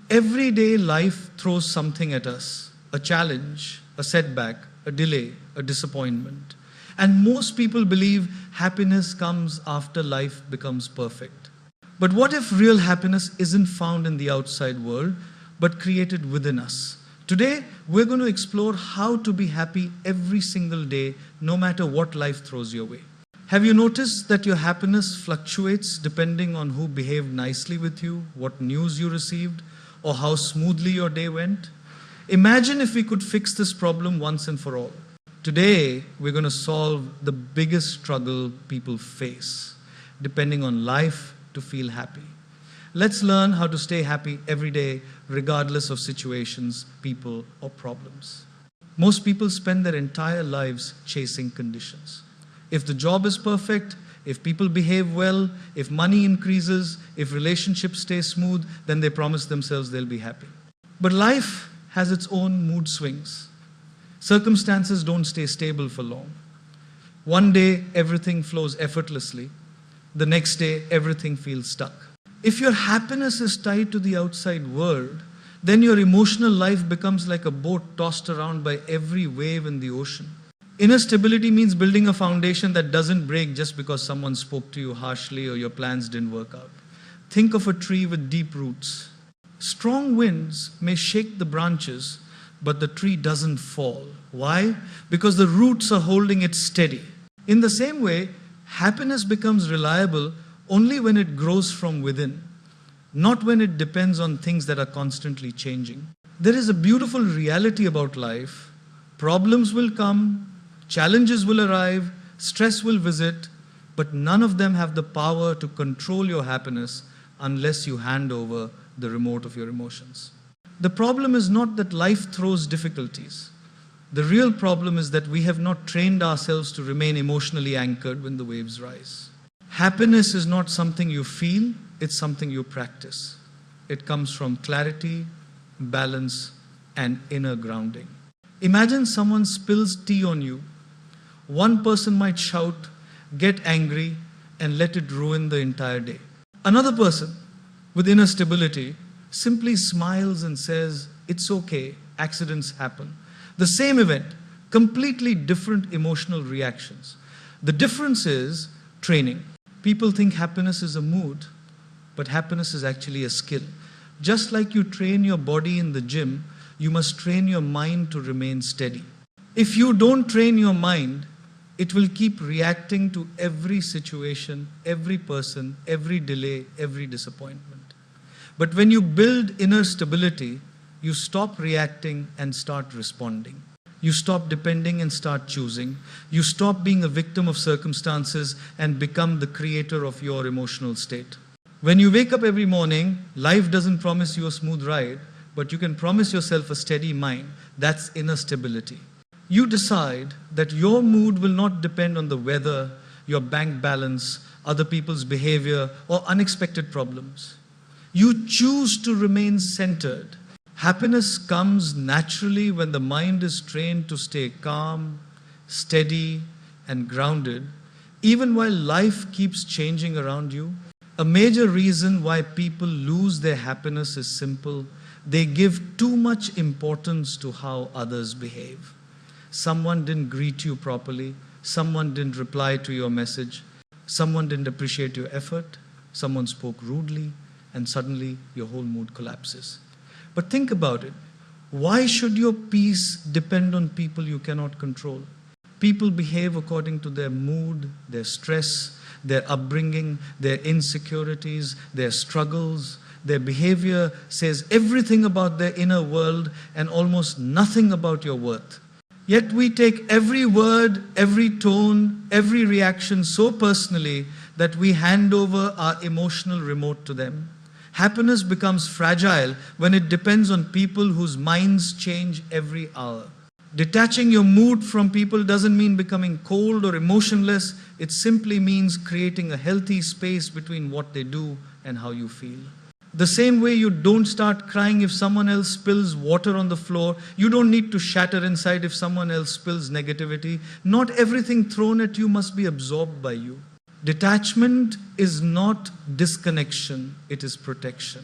Every day life throws something at us, a challenge, a setback, a delay, a disappointment. And most people believe happiness comes after life becomes perfect. But what if real happiness isn't found in the outside world, but created within us? Today, we're going to explore how to be happy every single day, no matter what life throws your way. Have you noticed that your happiness fluctuates depending on who behaved nicely with you, what news you received, or how smoothly your day went? Imagine if we could fix this problem once and for all. Today, we're going to solve the biggest struggle people face, depending on life to feel happy. Let's learn how to stay happy every day, regardless of situations, people, or problems. Most people spend their entire lives chasing conditions. If the job is perfect, if people behave well, if money increases, if relationships stay smooth, then they promise themselves they'll be happy. But life has its own mood swings. Circumstances don't stay stable for long. One day, everything flows effortlessly. The next day, everything feels stuck. If your happiness is tied to the outside world, then your emotional life becomes like a boat tossed around by every wave in the ocean. Inner stability means building a foundation that doesn't break just because someone spoke to you harshly or your plans didn't work out. Think of a tree with deep roots. Strong winds may shake the branches, but the tree doesn't fall. Why? Because the roots are holding it steady. In the same way, happiness becomes reliable only when it grows from within, not when it depends on things that are constantly changing. There is a beautiful reality about life. Problems will come, challenges will arrive, stress will visit, but none of them have the power to control your happiness unless you hand over the remote of your emotions. The problem is not that life throws difficulties. The real problem is that we have not trained ourselves to remain emotionally anchored when the waves rise. Happiness is not something you feel, it's something you practice. It comes from clarity, balance, and inner grounding. Imagine someone spills tea on you. One person might shout, get angry, and let it ruin the entire day. Another person with inner stability simply smiles and says, it's okay, accidents happen. The same event, completely different emotional reactions. The difference is training. People think happiness is a mood, but happiness is actually a skill. Just like you train your body in the gym, you must train your mind to remain steady. If you don't train your mind, it will keep reacting to every situation, every person, every delay, every disappointment. But when you build inner stability, you stop reacting and start responding. You stop depending and start choosing. You stop being a victim of circumstances and become the creator of your emotional state. When you wake up every morning, life doesn't promise you a smooth ride, but you can promise yourself a steady mind. That's inner stability. You decide that your mood will not depend on the weather, your bank balance, other people's behavior, or unexpected problems. You choose to remain centered. Happiness comes naturally when the mind is trained to stay calm, steady, and grounded, even while life keeps changing around you. A major reason why people lose their happiness is simple. They give too much importance to how others behave. Someone didn't greet you properly. Someone didn't reply to your message. Someone didn't appreciate your effort. Someone spoke rudely, and suddenly your whole mood collapses. But think about it. Why should your peace depend on people you cannot control? People behave according to their mood, their stress, their upbringing, their insecurities, their struggles. Their behavior says everything about their inner world and almost nothing about your worth. Yet we take every word, every tone, every reaction so personally that we hand over our emotional remote to them. Happiness becomes fragile when it depends on people whose minds change every hour. Detaching your mood from people doesn't mean becoming cold or emotionless. It simply means creating a healthy space between what they do and how you feel. The same way you don't start crying if someone else spills water on the floor, you don't need to shatter inside if someone else spills negativity. Not everything thrown at you must be absorbed by you. Detachment is not disconnection, it is protection.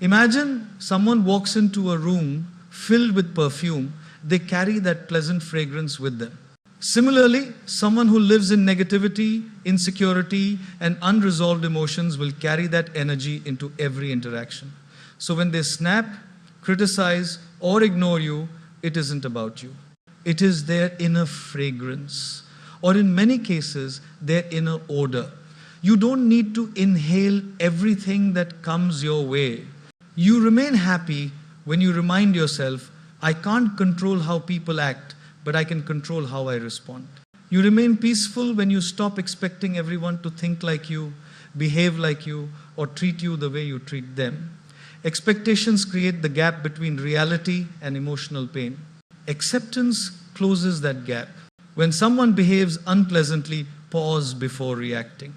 Imagine someone walks into a room filled with perfume. They carry that pleasant fragrance with them. Similarly, someone who lives in negativity, insecurity, and unresolved emotions will carry that energy into every interaction. So when they snap, criticize, or ignore you, it isn't about you. It is their inner fragrance, or in many cases, their inner odor. You don't need to inhale everything that comes your way. You remain happy when you remind yourself, I can't control how people act, but I can control how I respond. You remain peaceful when you stop expecting everyone to think like you, behave like you, or treat you the way you treat them. Expectations create the gap between reality and emotional pain. Acceptance closes that gap. When someone behaves unpleasantly, pause before reacting.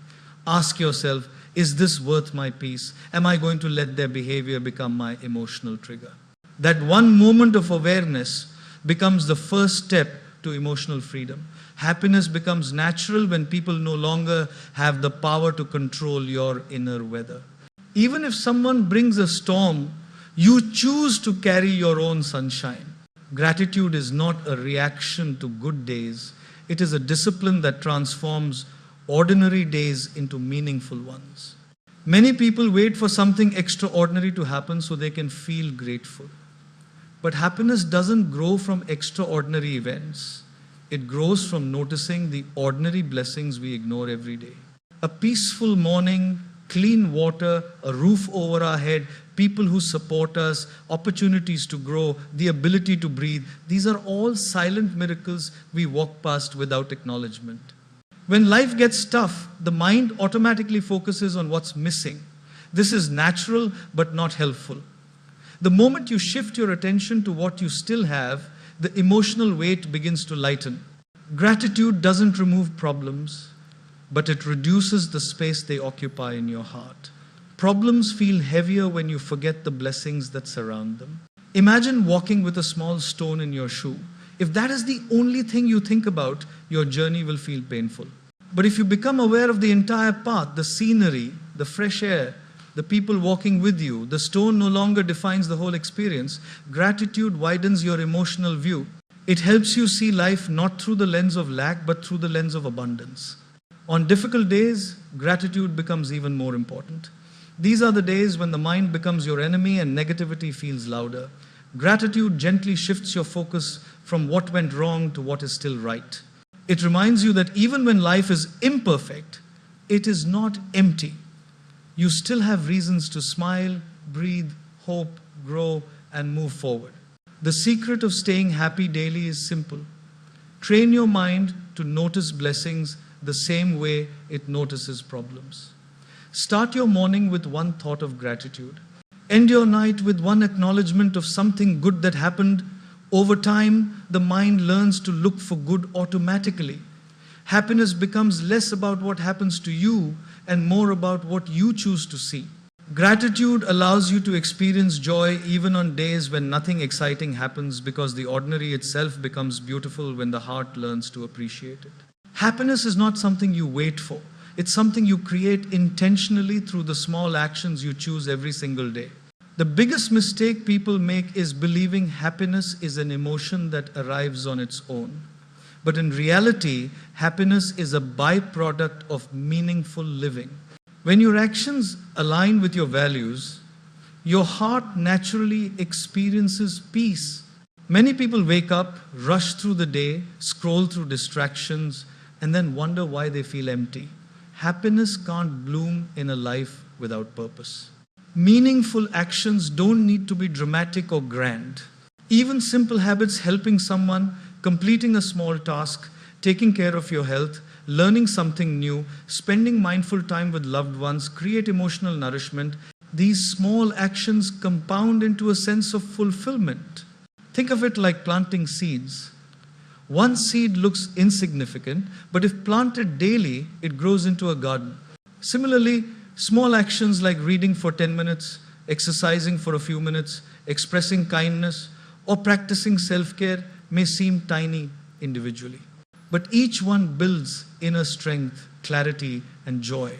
Ask yourself, is this worth my peace? Am I going to let their behavior become my emotional trigger? That one moment of awareness becomes the first step to emotional freedom. Happiness becomes natural when people no longer have the power to control your inner weather. Even if someone brings a storm, you choose to carry your own sunshine. Gratitude is not a reaction to good days. It is a discipline that transforms ordinary days into meaningful ones. Many people wait for something extraordinary to happen so they can feel grateful. But happiness doesn't grow from extraordinary events. It grows from noticing the ordinary blessings we ignore every day. A peaceful morning, clean water, a roof over our head, people who support us, opportunities to grow, the ability to breathe. These are all silent miracles we walk past without acknowledgement. When life gets tough, the mind automatically focuses on what's missing. This is natural but not helpful. The moment you shift your attention to what you still have, the emotional weight begins to lighten. Gratitude doesn't remove problems, but it reduces the space they occupy in your heart. Problems feel heavier when you forget the blessings that surround them. Imagine walking with a small stone in your shoe. If that is the only thing you think about, your journey will feel painful. But if you become aware of the entire path, the scenery, the fresh air, the people walking with you, the stone no longer defines the whole experience. Gratitude widens your emotional view. It helps you see life not through the lens of lack, but through the lens of abundance. On difficult days, gratitude becomes even more important. These are the days when the mind becomes your enemy and negativity feels louder. Gratitude gently shifts your focus from what went wrong to what is still right. It reminds you that even when life is imperfect, it is not empty. You still have reasons to smile, breathe, hope, grow, and move forward. The secret of staying happy daily is simple. Train your mind to notice blessings the same way it notices problems. Start your morning with one thought of gratitude. End your night with one acknowledgement of something good that happened. Over time, the mind learns to look for good automatically. Happiness becomes less about what happens to you and more about what you choose to see. Gratitude allows you to experience joy even on days when nothing exciting happens, because the ordinary itself becomes beautiful when the heart learns to appreciate it. Happiness is not something you wait for. It's something you create intentionally through the small actions you choose every single day. The biggest mistake people make is believing happiness is an emotion that arrives on its own. But in reality, happiness is a byproduct of meaningful living. When your actions align with your values, your heart naturally experiences peace. Many people wake up, rush through the day, scroll through distractions, and then wonder why they feel empty. Happiness can't bloom in a life without purpose. Meaningful actions don't need to be dramatic or grand. Even simple habits, helping someone, completing a small task, taking care of your health, learning something new, spending mindful time with loved ones, create emotional nourishment. These small actions compound into a sense of fulfillment. Think of it like planting seeds. One seed looks insignificant, but if planted daily, it grows into a garden. Similarly, small actions like reading for 10 minutes, exercising for a few minutes, expressing kindness, or practicing self-care may seem tiny individually. But each one builds inner strength, clarity, and joy.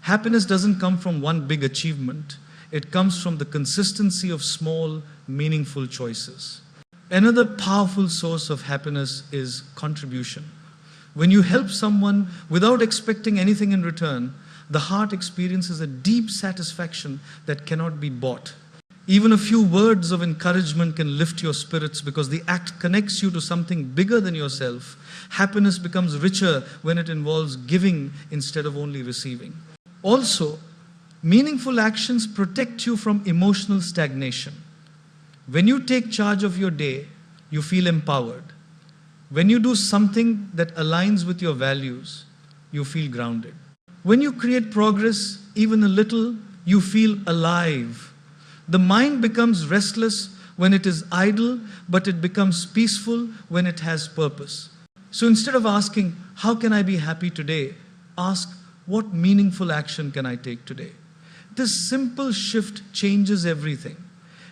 Happiness doesn't come from one big achievement. It comes from the consistency of small, meaningful choices. Another powerful source of happiness is contribution. When you help someone without expecting anything in return, the heart experiences a deep satisfaction that cannot be bought. Even a few words of encouragement can lift your spirits because the act connects you to something bigger than yourself. Happiness becomes richer when it involves giving instead of only receiving. Also, meaningful actions protect you from emotional stagnation. When you take charge of your day, you feel empowered. When you do something that aligns with your values, you feel grounded. When you create progress, even a little, you feel alive. The mind becomes restless when it is idle, but it becomes peaceful when it has purpose. So instead of asking, how can I be happy today? Ask, what meaningful action can I take today? This simple shift changes everything.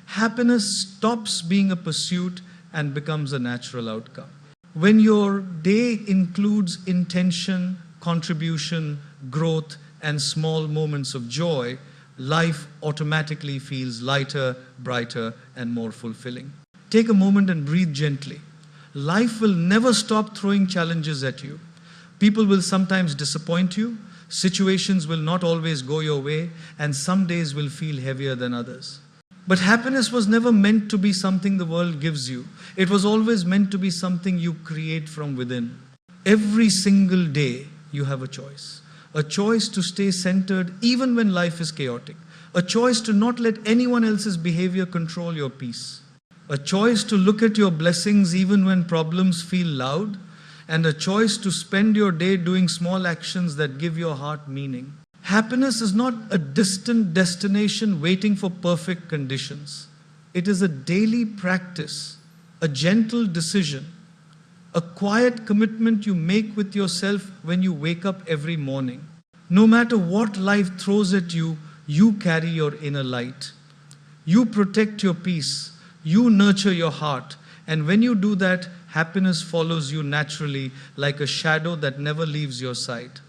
Happiness stops being a pursuit and becomes a natural outcome. When your day includes intention, contribution, growth, and small moments of joy, life automatically feels lighter, brighter, and more fulfilling. Take a moment and breathe gently. Life will never stop throwing challenges at you. People will sometimes disappoint you, situations will not always go your way, and some days will feel heavier than others. But happiness was never meant to be something the world gives you. It was always meant to be something you create from within. Every single day, you have a choice. A choice to stay centered even when life is chaotic. A choice to not let anyone else's behavior control your peace. A choice to look at your blessings even when problems feel loud. And a choice to spend your day doing small actions that give your heart meaning. Happiness is not a distant destination waiting for perfect conditions. It is a daily practice, a gentle decision, a quiet commitment you make with yourself when you wake up every morning. No matter what life throws at you, you carry your inner light. You protect your peace. You nurture your heart. And when you do that, happiness follows you naturally like a shadow that never leaves your side.